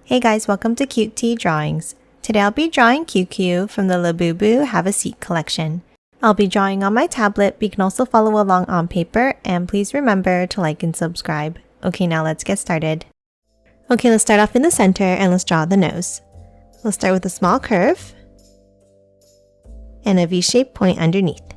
Hey guys, welcome to Ququ Drawings. Today I'll be drawing Ququ from the Labubu Have a Seat collection. I'll be drawing on my tablet, but you can also follow along on paper, and please remember to like and subscribe. Okay, now let's get started. Okay, let's start off in the center and let's draw the nose. Let's start with a small curve and a V-shaped point underneath.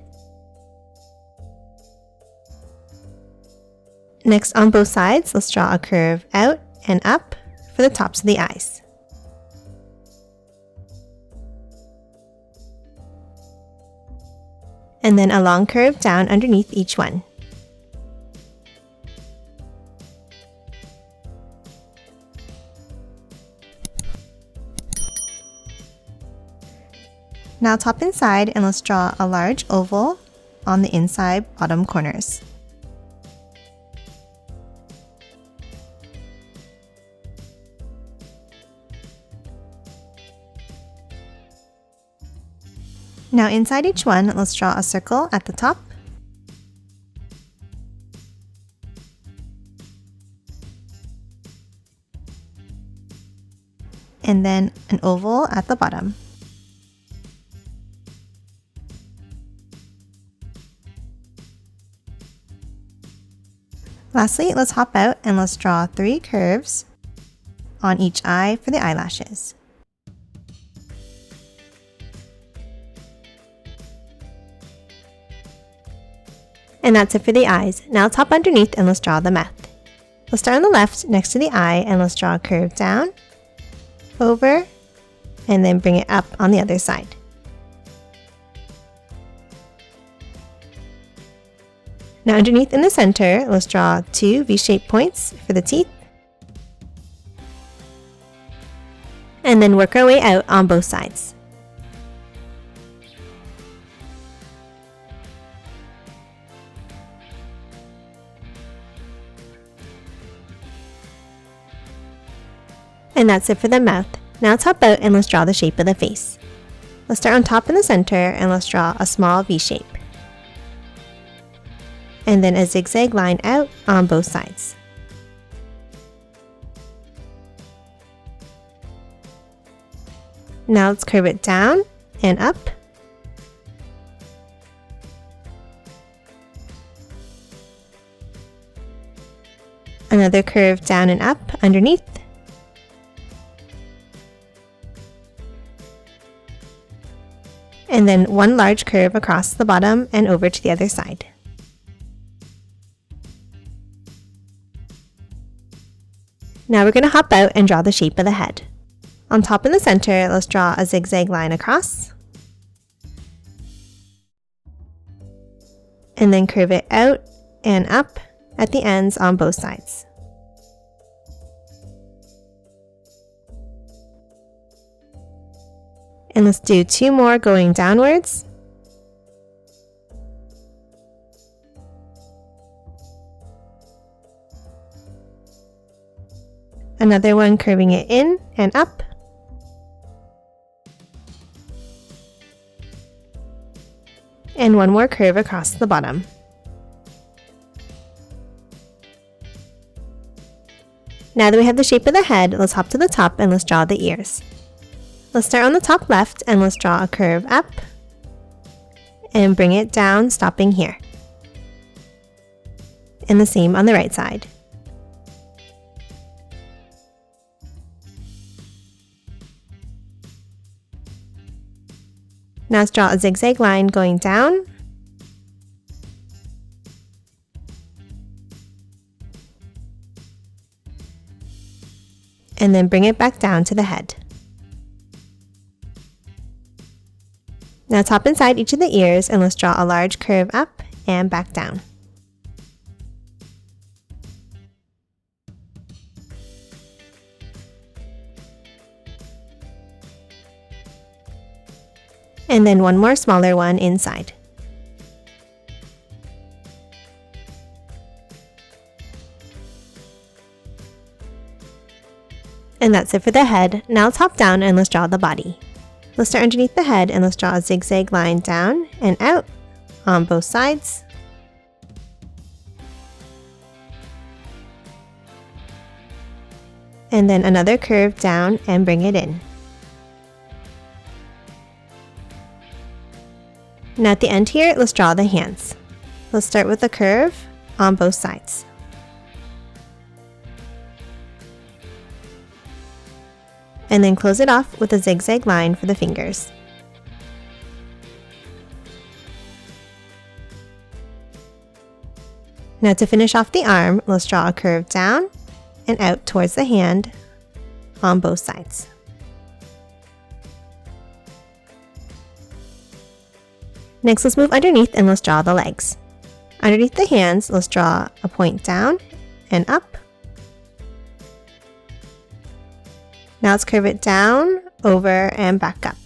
Next, on both sides, let's draw a curve out and up for the tops of the eyes. And then a long curve down underneath each one. Now top and side, and let's draw a large oval on the inside bottom corners. Now inside each one, let's draw a circle at the top. And then an oval at the bottom. Lastly, let's hop out and let's draw 3 curves on each eye for the eyelashes. And that's it for the eyes. Now top underneath and let's draw the mouth. Let's start on the left next to the eye and let's draw a curve down, over, and then bring it up on the other side. Now underneath in the center, let's draw 2 V-shaped points for the teeth. And then work our way out on both sides. And that's it for the mouth. Now top out and let's draw the shape of the face. Let's start on top in the center and let's draw a small V shape. And then a zigzag line out on both sides. Now let's curve it down and up. Another curve down and up underneath. And then one large curve across the bottom and over to the other side. Now we're going to hop out and draw the shape of the head. On top in the center, let's draw a zigzag line across. And then curve it out and up at the ends on both sides. And let's do 2 more going downwards. Another one curving it in and up. And one more curve across the bottom. Now that we have the shape of the head, let's hop to the top and let's draw the ears. Let's start on the top left and let's draw a curve up and bring it down, stopping here. And the same on the right side. Now let's draw a zigzag line going down. And then bring it back down to the head. Now top and side each of the ears and let's draw a large curve up and back down. And then one more smaller one inside. And that's it for the head. Now let's hop down and let's draw the body. Let's start underneath the head and let's draw a zigzag line down and out on both sides. and then another curve down and bring it in. Now at the end here, let's draw the hands. Let's start with a curve on both sides. And then close it off with a zigzag line for the fingers. Now to finish off the arm, let's draw a curve down and out towards the hand on both sides. Next, let's move underneath and let's draw the legs. Underneath the hands, let's draw a point down and up. Now let's curve it down, over, and back up.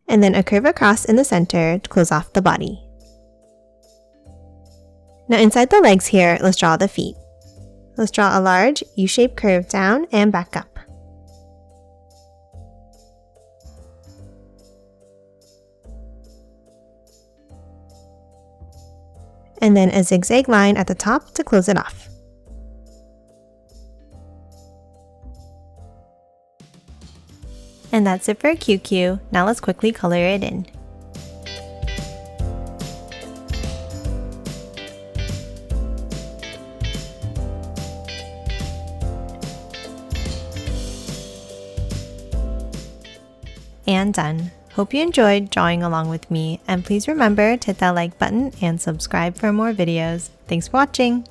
And then a curve across in the center to close off the body. Now inside the legs here, let's draw the feet. Let's draw a large U-shaped curve down and back up. And then a zigzag line at the top to close it off. And that's it for Ququ. Now let's quickly color it in. And done. Hope you enjoyed drawing along with me, and please remember to hit that like button and subscribe for more videos. Thanks for watching!